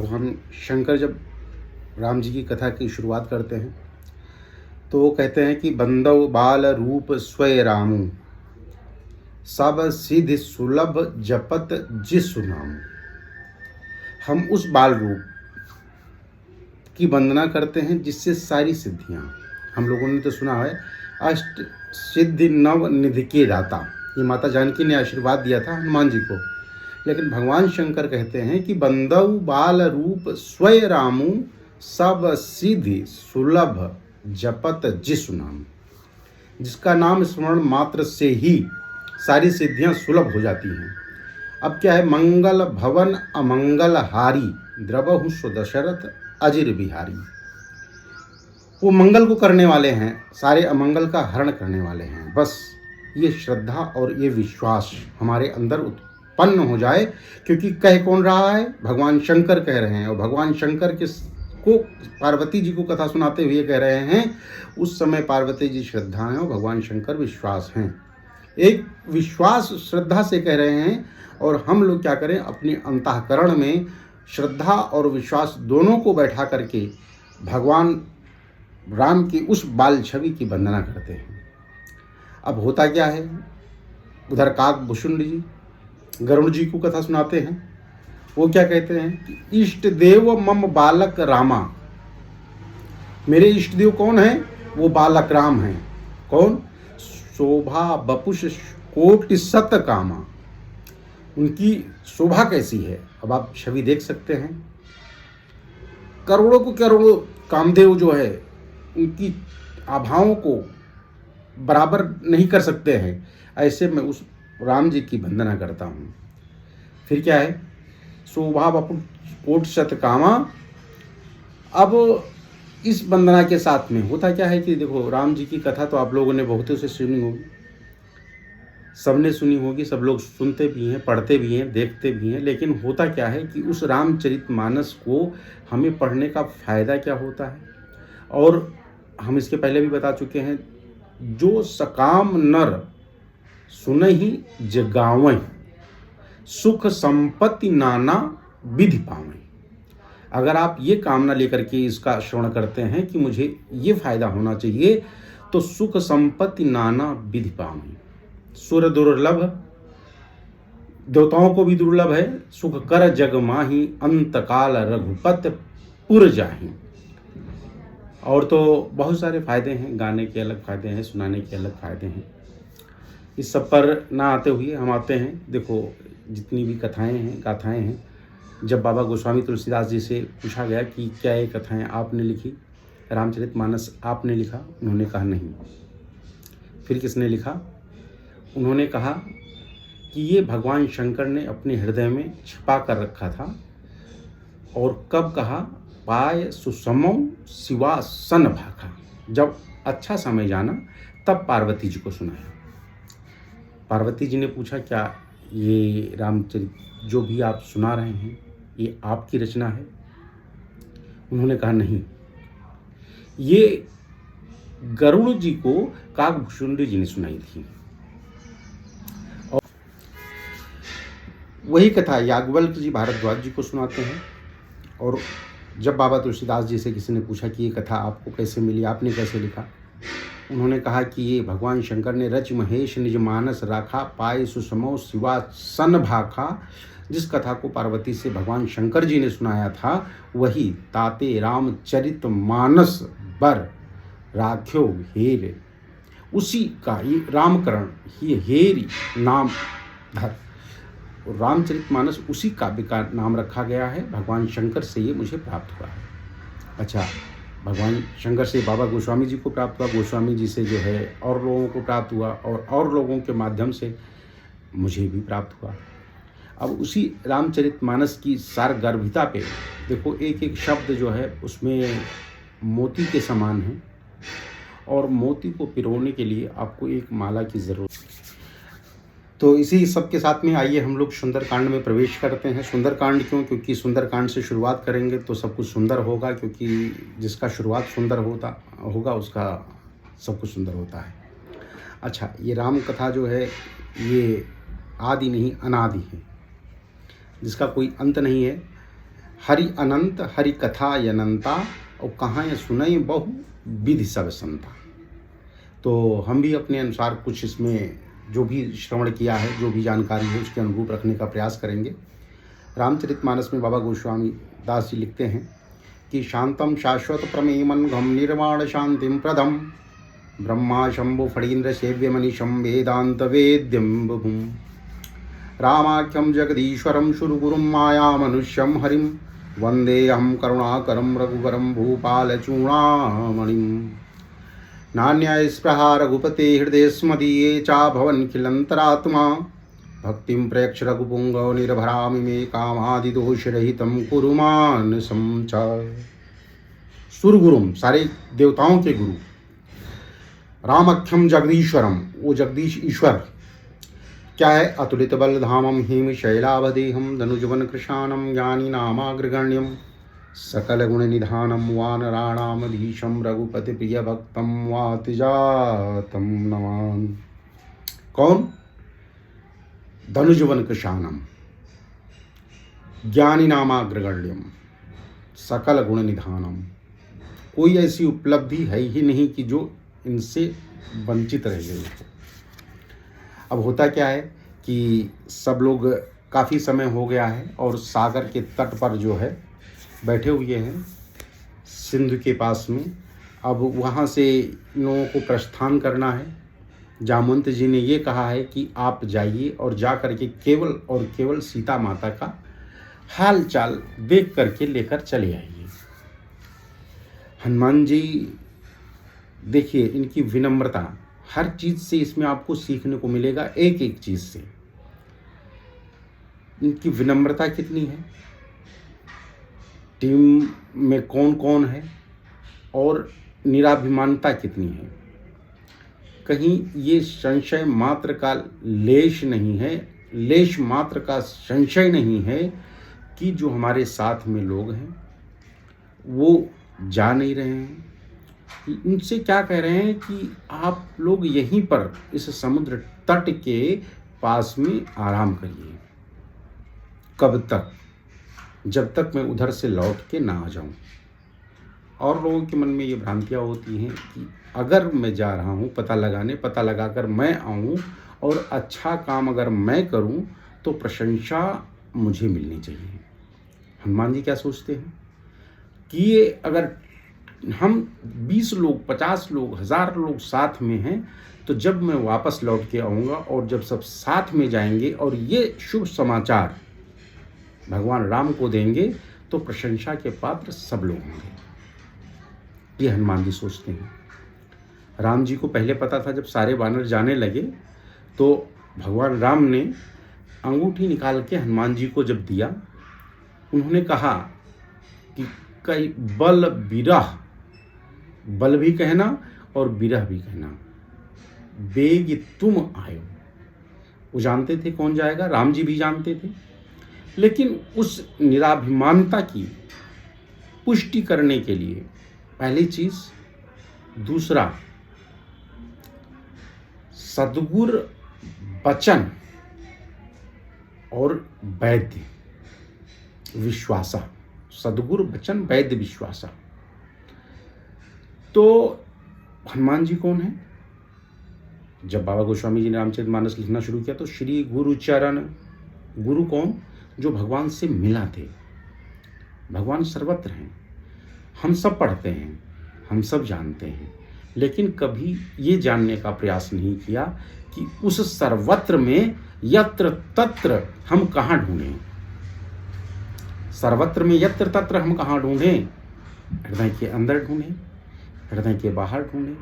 भगवान शंकर जब राम जी की कथा की शुरुआत करते हैं तो वो कहते हैं कि बंदव बाल रूप स्वय रामू सब सिद्धि सुलभ जपत जिसु नाम। हम उस बाल रूप की वंदना करते हैं जिससे सारी सिद्धियां, हम लोगों ने तो सुना है अष्ट सिद्धि नव निधि के दाता, ये माता जानकी ने आशीर्वाद दिया था हनुमान जी को। लेकिन भगवान शंकर कहते हैं कि बंदव बाल रूप स्वय रामू सब सिद्धि सुलभ जपत जिसु नाम। जिसका नाम स्मरण मात्र से ही सारी सिद्धियां सुलभ हो जाती हैं। अब क्या है, मंगल भवन अमंगल हारी द्रवहु सुदशरथ अजिर बिहारी। वो मंगल को करने वाले हैं, सारे अमंगल का हरण करने वाले हैं। बस ये श्रद्धा और ये विश्वास हमारे अंदर उत्पन्न हो जाए, क्योंकि कह कौन रहा है, भगवान शंकर कह रहे हैं। और भगवान शंकर को पार्वती जी को कथा सुनाते हुए कह रहे हैं, उस समय पार्वती जी श्रद्धा हैं और भगवान शंकर विश्वास हैं। एक विश्वास श्रद्धा से कह रहे हैं, और हम लोग क्या करें, अपने अंतःकरण में श्रद्धा और विश्वास दोनों को बैठा करके भगवान राम की उस बाल छवि की वंदना करते हैं। अब होता क्या है, उधर काकभूषुंड जी गरुड़ जी को कथा सुनाते हैं। वो क्या कहते हैं कि इष्ट देव मम बालक रामा। मेरे इष्ट देव कौन है, वो बालक राम हैं। कौन, शोभा बपुष कोटि सत कामा। उनकी शोभा कैसी है, अब आप छवि देख सकते हैं। करोड़ों को करोड़ों कामदेव जो है उनकी आभाओं को बराबर नहीं कर सकते हैं। ऐसे मैं उस राम जी की वंदना करता हूँ। फिर क्या है, शोभा बपुष कोटि सत कामा। अब इस वंदना के साथ में होता क्या है कि देखो, राम जी की कथा तो आप लोगों ने बहुतों से सुनी होगी, सबने सुनी होगी, सब लोग सुनते भी हैं, पढ़ते भी हैं, देखते भी हैं। लेकिन होता क्या है कि उस रामचरितमानस को हमें पढ़ने का फ़ायदा क्या होता है, और हम इसके पहले भी बता चुके हैं, जो सकाम नर सुनहि जगावै सुख संपत्ति नाना विधि पावै। अगर आप ये कामना लेकर के इसका श्रवण करते हैं कि मुझे ये फायदा होना चाहिए, तो सुख संपत्ति नाना विधि पावै। सुर दुर्लभ, देवताओं को भी दुर्लभ है, सुख कर जग माही अंतकाल रघुपत पुर जाहि। और तो बहुत सारे फायदे हैं, गाने के अलग फायदे हैं, सुनाने के अलग फायदे हैं। इस सब पर ना आते हुए हम आते हैं, देखो जितनी भी कथाएं हैं, गाथाएं हैं, जब बाबा गोस्वामी तुलसीदास जी से पूछा गया कि क्या ये कथाएं आपने लिखी, रामचरितमानस आपने लिखा, उन्होंने कहा नहीं। फिर किसने लिखा, उन्होंने कहा कि ये भगवान शंकर ने अपने हृदय में छिपा कर रखा था। और कब कहा, पाय सुसमौ शिवा सन भाखा। जब अच्छा समय जाना तब पार्वती जी को सुनाया। पार्वती जी ने पूछा, क्या ये रामचरित जो भी आप सुना रहे हैं ये आपकी रचना है? उन्होंने कहा नहीं, ये गरुड़ जी को काकभूषुंड जी ने सुनाई थी। और वही कथा याज्ञवल्क्य जी भारद्वाज जी को सुनाते हैं। और जब बाबा तुलसीदास जी से किसी ने पूछा कि ये कथा आपको कैसे मिली, आपने कैसे लिखा, उन्होंने कहा कि ये भगवान शंकर ने रच महेश निज मानस राखा, पाए सुसमो शिवा सन भाखा। जिस कथा को पार्वती से भगवान शंकर जी ने सुनाया था, वही ताते रामचरित मानस बर राख्यो हेर। उसी का ये रामकरण, ये हेरी नाम धर। रामचरितमानस उसी काव्य का नाम रखा गया है। भगवान शंकर से ये मुझे प्राप्त हुआ है। अच्छा, भगवान शंकर से बाबा गोस्वामी जी को प्राप्त हुआ, गोस्वामी जी से जो है और लोगों को प्राप्त हुआ, और लोगों के माध्यम से मुझे भी प्राप्त हुआ। अब उसी रामचरितमानस की सारगर्भिता पे देखो, एक एक शब्द जो है उसमें मोती के समान है, और मोती को पिरोने के लिए आपको एक माला की ज़रूरत है। तो इसी सब के साथ में आइए हम लोग सुंदरकांड में प्रवेश करते हैं। सुंदरकांड क्यों, क्योंकि सुंदरकांड से शुरुआत करेंगे तो सब कुछ सुंदर होगा, क्योंकि जिसका शुरुआत सुंदर होगा उसका सब कुछ सुंदर होता है। अच्छा, ये राम कथा जो है ये आदि नहीं अनादि है, जिसका कोई अंत नहीं है। हरि अनंत हरि कथा अनंता, और कहाँ ये सुनई बहु विधि सब संता। तो हम भी अपने अनुसार कुछ इसमें जो भी श्रवण किया है, जो भी जानकारी है, उसके अनुरूप रखने का प्रयास करेंगे। रामचरितमानस में बाबा गोस्वामी दास जी लिखते हैं कि शांतम शाश्वत प्रमेयमन घम निर्वाण शांतिम प्रदम ब्रह्मा शंभु फणीन्द्र सेव्य मनीषम वेदांत वेद्यम बुभुम रामाख्यम जगदीश्वरम शुरुगुरुम माया मनुष्यम हरिम वंदेहम करुणाकरम रघुवरम भूपाल चूड़ामणिम नान्याय स्पृहा रघुपते हृदय स्मदीये चा भवन खिलंतरात्मा भक्तिं प्रेक्ष रघुपुंगव निर्भरामि मे कामादिदोषरहितं कुरु मानसं च। सुरगुरुम, सारे देवताओं के गुरु, रामख्यम जगदीश्वरम, वो जगदीश ईश्वर क्या है, अतुलित बलधामम हिम शैलावदेहम धनुजवन कृशानम ज्ञानी नामाग्रगण्यम सकल गुण निधानम वानराणामधीशम रघुपति प्रिय भक्तम वातिजातम नमामि। कौन? धनुजवन कृशानम ज्ञानी नामाग्रगण्यम सकल गुण निधानम। कोई ऐसी उपलब्धि है ही नहीं कि जो इनसे वंचित रह गई। अब होता क्या है कि सब लोग काफ़ी समय हो गया है और सागर के तट पर जो है बैठे हुए हैं, सिंधु के पास में। अब वहाँ से इन लोगों को प्रस्थान करना है। जामवंत जी ने ये कहा है कि आप जाइए और जा करके केवल और केवल सीता माता का हाल चाल देख करके लेकर चले आइए। हनुमान जी देखिए, इनकी विनम्रता, हर चीज़ से इसमें आपको सीखने को मिलेगा। एक एक चीज़ से इनकी विनम्रता कितनी है, टीम में कौन कौन है, और निराभिमानता कितनी है। कहीं ये संशय मात्र का लेश नहीं है, लेश मात्र का संशय नहीं है कि जो हमारे साथ में लोग हैं वो जा नहीं रहे हैं। उनसे क्या कह रहे हैं कि आप लोग यहीं पर इस समुद्र तट के पास में आराम करिए। कब तक? जब तक मैं उधर से लौट के ना आ जाऊं। और लोगों के मन में ये भ्रांतियाँ होती हैं कि अगर मैं जा रहा हूँ पता लगाकर मैं आऊँ और अच्छा काम अगर मैं करूँ तो प्रशंसा मुझे मिलनी चाहिए। हनुमान जी क्या सोचते हैं कि ये अगर हम 20 लोग, 50 लोग, 1000 लोग साथ में हैं, तो जब मैं वापस लौट के आऊँगा और जब सब साथ में जाएंगे और ये शुभ समाचार भगवान राम को देंगे तो प्रशंसा के पात्र सब लोग होंगे। ये हनुमान जी सोचते हैं। राम जी को पहले पता था, जब सारे वानर जाने लगे तो भगवान राम ने अंगूठी निकाल के हनुमान जी को जब दिया, उन्होंने कहा कि कई बल बिरह, बल भी कहना और बिरह भी कहना, बेग तुम आयो। वो जानते थे कौन जाएगा, राम जी भी जानते थे, लेकिन उस निराभिमानता की पुष्टि करने के लिए पहली चीज, दूसरा सद्गुर वचन और वैद्य विश्वासा, सद्गुरु वचन वैद्य विश्वासा। तो हनुमान जी कौन है? जब बाबा गोस्वामी जी ने रामचरितमानस लिखना शुरू किया तो श्री गुरु चरण, गुरु कौन? जो भगवान से मिला थे। भगवान सर्वत्र हैं, हम सब पढ़ते हैं, हम सब जानते हैं, लेकिन कभी ये जानने का प्रयास नहीं किया कि उस सर्वत्र में यत्र तत्र हम कहाँ ढूंढें। सर्वत्र में यत्र तत्र हम कहाँ ढूंढें? हृदय के अंदर ढूंढें, हृदय के बाहर ढूंढें।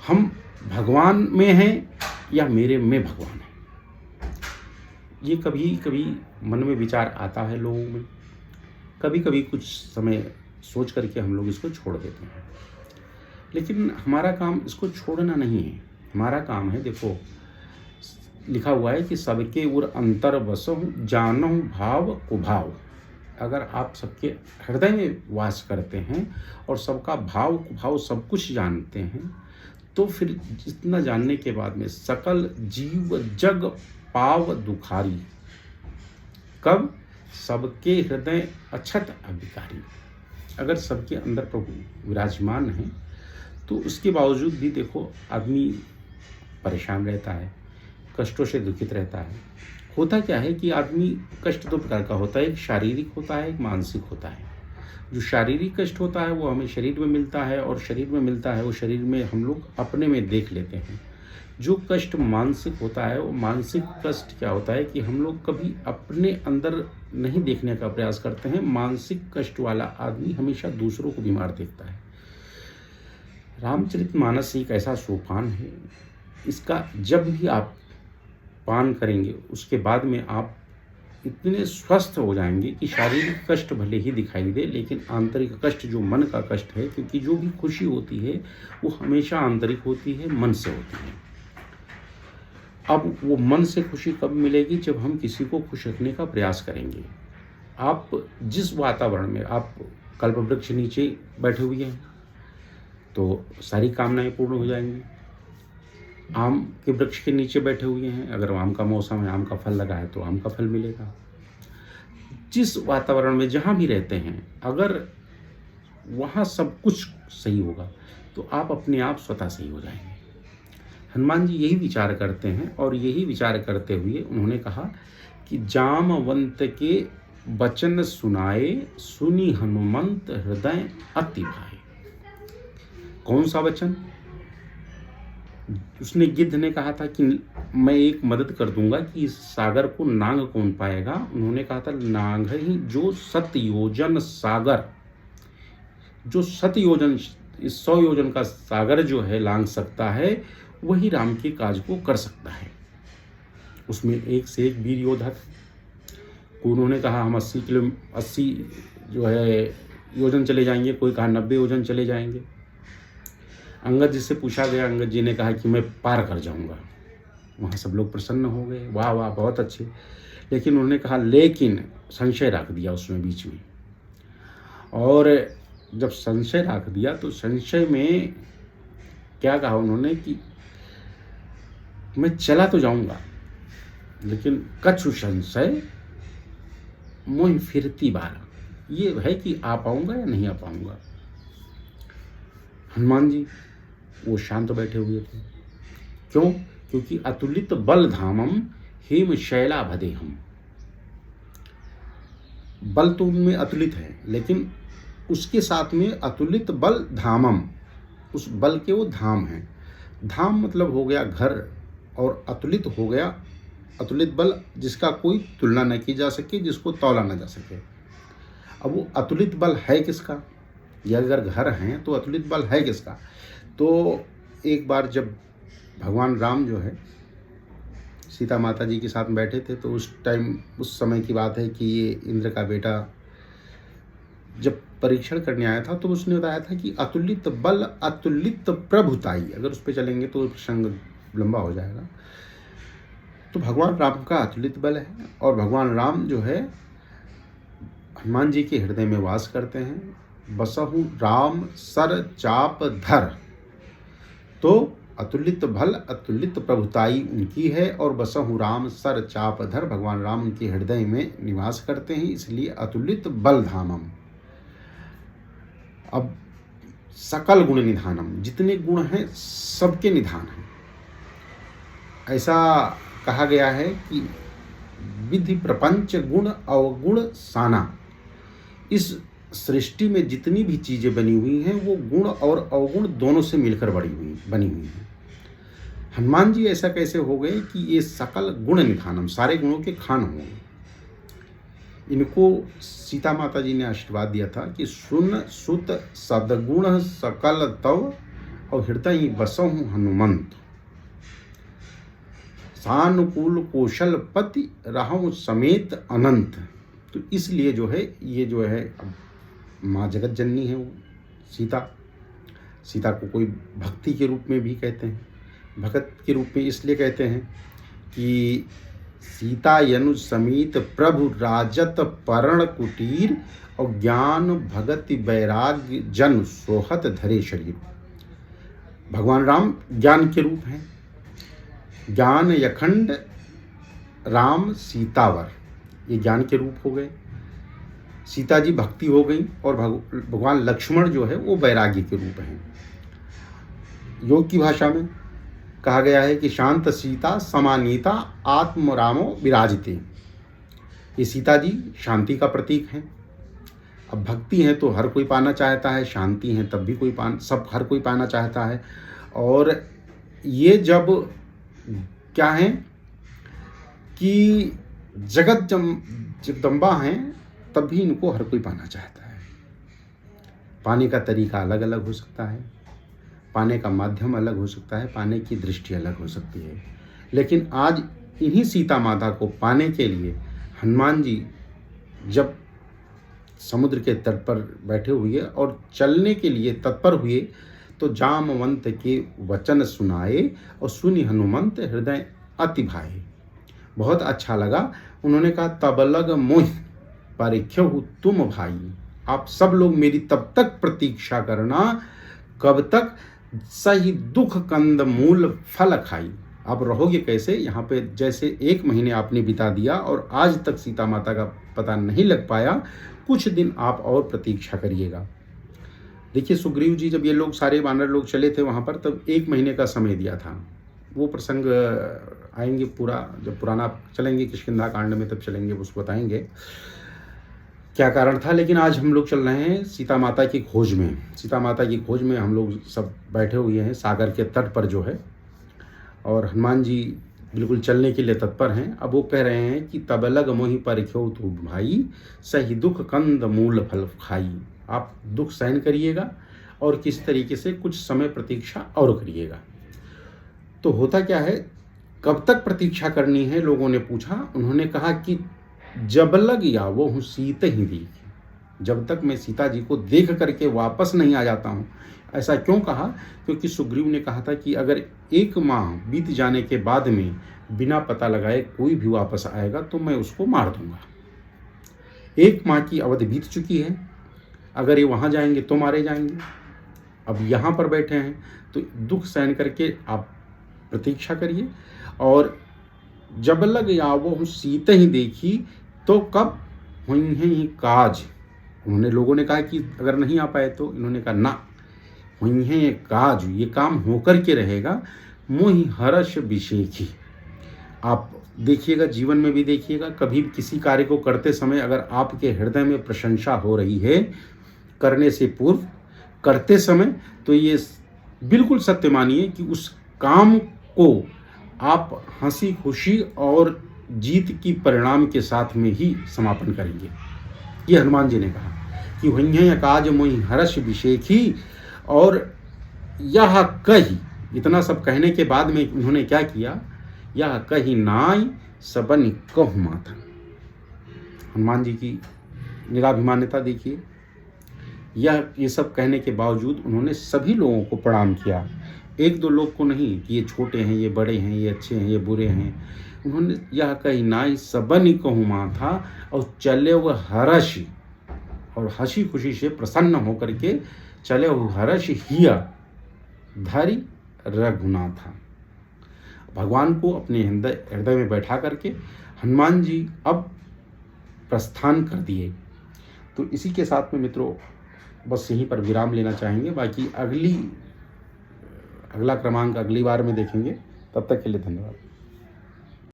हम भगवान में हैं या मेरे में भगवान है? ये कभी कभी मन में विचार आता है लोगों में, कभी कभी कुछ समय सोच करके हम लोग इसको छोड़ देते हैं। लेकिन हमारा काम इसको छोड़ना नहीं है। हमारा काम है, देखो लिखा हुआ है कि सबके उर अंतर बसहु जानहु भाव कुभाव। अगर आप सबके हृदय में वास करते हैं और सबका भाव कुभाव सब कुछ जानते हैं, तो फिर इतना जानने के बाद में सकल जीव जग पाव दुखारी। कब? सबके हृदय अछत अभिकारी। अगर सबके अंदर प्रभु विराजमान हैं तो उसके बावजूद भी देखो आदमी परेशान रहता है, कष्टों से दुखित रहता है। होता क्या है कि आदमी कष्ट दो प्रकार का होता है, एक शारीरिक होता है, एक मानसिक होता है। जो शारीरिक कष्ट होता है वो हमें शरीर में मिलता है, और शरीर में मिलता है वो शरीर में हम लोग अपने में देख लेते हैं। जो कष्ट मानसिक होता है, वो मानसिक कष्ट क्या होता है कि हम लोग कभी अपने अंदर नहीं देखने का प्रयास करते हैं। मानसिक कष्ट वाला आदमी हमेशा दूसरों को बीमार देखता है। रामचरितमानस एक ऐसा सोपान है, इसका जब भी आप पान करेंगे उसके बाद में आप इतने स्वस्थ हो जाएंगे कि शारीरिक कष्ट भले ही दिखाई दे, लेकिन आंतरिक कष्ट जो मन का कष्ट है, क्योंकि जो भी खुशी होती है वो हमेशा आंतरिक होती है, मन से होती है। अब वो मन से खुशी कब मिलेगी? जब हम किसी को खुश रखने का प्रयास करेंगे। आप जिस वातावरण में, आप कल्प वृक्ष नीचे बैठे हुए हैं तो सारी कामनाएं पूर्ण हो जाएंगी। आम के वृक्ष के नीचे बैठे हुए हैं, अगर आम का मौसम है, आम का फल लगा है तो आम का फल मिलेगा। जिस वातावरण में जहाँ भी रहते हैं, अगर वहाँ सब कुछ सही होगा तो आप अपने आप स्वतः सही हो जाएंगे। हनुमान जी यही विचार करते हैं, और यही विचार करते हुए उन्होंने कहा कि जामवंत के वचन सुनाए, सुनी हनुमंत हृदय अति भाए। कौन सा वचन? उसने गिद्ध ने कहा था कि मैं एक मदद कर दूंगा कि इस सागर को नांग कौन पाएगा। उन्होंने कहा था नांग ही जो 7 योजन सागर, जो 7 योजन, 100 योजन का सागर जो है लांग सकता है, वही राम के काज को कर सकता है। उसमें एक से एक वीर योद्धा थे। उन्होंने कहा हम 80 जो है योजन चले जाएंगे, कोई कहा 90 योजन चले जाएंगे। अंगद जी से पूछा गया, अंगद जी ने कहा कि मैं पार कर जाऊंगा। वहाँ सब लोग प्रसन्न हो गए, वाह वाह बहुत अच्छे। लेकिन उन्होंने कहा, लेकिन संशय रख दिया उसमें बीच में। और जब संशय रख दिया तो संशय में क्या कहा उन्होंने कि मैं चला तो जाऊंगा, लेकिन कछु संशय मोहि फिरती बार। ये है कि आ पाऊंगा या नहीं आ पाऊंगा। हनुमान जी वो शांत बैठे हुए थे। क्यों? क्योंकि अतुलित बल धामम हेम शैला भदे हम। बल तो उनमें अतुलित है, लेकिन उसके साथ में अतुलित बल धामम, उस बल के वो धाम है। धाम मतलब हो गया घर, और अतुलित हो गया अतुलित बल, जिसका कोई तुलना न की जा सके, जिसको तौला न जा सके। अब वो अतुलित बल है किसका? ये अगर घर हैं तो अतुलित बल है किसका? तो एक बार जब भगवान राम जो है सीता माता जी के साथ बैठे थे, तो उस टाइम, उस समय की बात है कि ये इंद्र का बेटा जब परीक्षण करने आया था, तो उसने बताया था कि अतुलित बल अतुलित प्रभुताई। अगर उस पर चलेंगे तो प्रसंग लंबा हो जाएगा। तो भगवान राम का अतुलित बल है, और भगवान राम जो है हनुमान जी के हृदय में वास करते हैं। बसहु राम सर चाप धर, तो अतुलित बल अतुलित प्रभुताई उनकी है, और बसहु राम सर चाप धर, भगवान राम उनके हृदय में निवास करते हैं, इसलिए अतुलित बल धामम। अब सकल गुण निधानम, जितने गुण हैं सबके निधान हैं। ऐसा कहा गया है कि विधि प्रपंच गुण अवगुण साना। इस सृष्टि में जितनी भी चीज़ें बनी हुई हैं वो गुण और अवगुण दोनों से मिलकर बनी हुई हैं। हनुमान जी ऐसा कैसे हो गए कि ये सकल गुण निधानम, सारे गुणों के खान हो गए। इनको सीता माता जी ने आशीर्वाद दिया था कि सुन सुत सदगुण सकल तव, और हृदय बसहु हनुमंत। सानुकूल कौशल पति रहूं समेत अनंत। तो इसलिए जो है ये जो है माँ जगत जननी है वो सीता को कोई भक्ति के रूप में भी कहते हैं। भगत के रूप में इसलिए कहते हैं कि सीता यनु समीत प्रभु राजत परण कुटीर, और ज्ञान भगति वैराग्य जन सोहत धरे शरीर। भगवान राम ज्ञान के रूप हैं। ज्ञान यखंड राम सीतावर, ये ज्ञान के रूप हो गए, सीता जी भक्ति हो गई, और भगवान लक्ष्मण जो है वो वैराग्य के रूप हैं। योग की भाषा में कहा गया है कि शांत सीता समानीता आत्मरामो विराजते। ये सीता जी शांति का प्रतीक हैं। अब भक्ति है तो हर कोई पाना चाहता है, शांति है तब भी हर कोई पाना चाहता है। और ये जब क्या है कि जगदम्बा हैं तब भी इनको हर कोई पाना चाहता है। पाने का तरीका अलग अलग हो सकता है, पाने का माध्यम अलग हो सकता है, पाने की दृष्टि अलग हो सकती है, लेकिन आज इन्हीं सीता माता को पाने के लिए हनुमान जी जब समुद्र के तट पर बैठे हुए और चलने के लिए तत्पर हुए तो जामवंत के वचन सुनाए और सुनि हनुमंत हृदय अति भाए। बहुत अच्छा लगा। उन्होंने कहा तब लग मोहि परिख्यहु तुम भाई। आप सब लोग मेरी तब तक प्रतीक्षा करना, कब तक, सही दुख कंद मूल फल खाई। आप रहोगे कैसे यहाँ पे? जैसे 1 महीने आपने बिता दिया और आज तक सीता माता का पता नहीं लग पाया, कुछ दिन आप और प्रतीक्षा करिएगा। देखिए सुग्रीव जी जब ये लोग सारे वानर लोग चले थे वहाँ पर, तब 1 महीने का समय दिया था। वो प्रसंग आएंगे पूरा, जब पुराना चलेंगे किष्किंधा कांड में तब चलेंगे, उसको बताएंगे क्या कारण था। लेकिन आज हम लोग चल रहे हैं सीता माता की खोज में। सीता माता की खोज में हम लोग सब बैठे हुए हैं सागर के तट पर जो है, और हनुमान जी बिल्कुल चलने के लिए तत्पर हैं। अब वो कह रहे हैं कि तब लग मोहि परिख्यो तू भाई, सही दुख कंद मूल फल खाई। आप दुख सहन करिएगा और किस तरीके से कुछ समय प्रतीक्षा और करिएगा। तो होता क्या है, कब तक प्रतीक्षा करनी है लोगों ने पूछा। उन्होंने कहा कि जब लग या वो हूँ सीते ही देखी, जब तक मैं सीता जी को देख करके वापस नहीं आ जाता हूँ। ऐसा क्यों कहा? क्योंकि सुग्रीव ने कहा था कि अगर 1 माह बीत जाने के बाद में बिना पता लगाए कोई भी वापस आएगा तो मैं उसको मार दूंगा। 1 माह की अवधि बीत चुकी है, अगर ये वहाँ जाएंगे तो मारे जाएंगे। अब यहाँ पर बैठे हैं तो दुख सहन करके आप प्रतीक्षा करिए। और जब लग या वो सीते ही देखी तो कब हुई ही काज। उन्होंने लोगों ने कहा कि अगर नहीं आ पाए तो, इन्होंने कहा ना, हुई है ये काज, ये काम होकर के रहेगा। मोहि हर्ष विशेखी। आप देखिएगा, जीवन में भी देखिएगा, कभी किसी कार्य को करते समय अगर आपके हृदय में प्रशंसा हो रही है करने से पूर्व, करते समय, तो ये बिल्कुल सत्य मानिए कि उस काम को आप हंसी खुशी और जीत की परिणाम के साथ में ही समापन करेंगे। ये हनुमान जी ने कहा कि वहीं काज मोहि हर्ष विशेखी। और यह कही, इतना सब कहने के बाद में उन्होंने क्या किया, यह कही नाई सबन कहु माथा। हनुमान जी की निराभिमान्यता देखिए। ये सब कहने के बावजूद उन्होंने सभी लोगों को प्रणाम किया, 1-2 लोग को नहीं कि ये छोटे हैं, ये बड़े हैं, ये अच्छे हैं, ये बुरे हैं। उन्होंने यह कही नाई सबन कहु माथा, और चले वह हर्ष, और हंसी खुशी से प्रसन्न होकर के चले वह हर्ष हिया धरि रघुनाथा। भगवान को अपने हृदय में बैठा करके हनुमान जी अब प्रस्थान कर दिए। तो इसी के साथ में मित्रों बस यहीं पर विराम लेना चाहेंगे। बाकी अगला क्रमांक अगली बार में देखेंगे। तब तक के लिए धन्यवाद।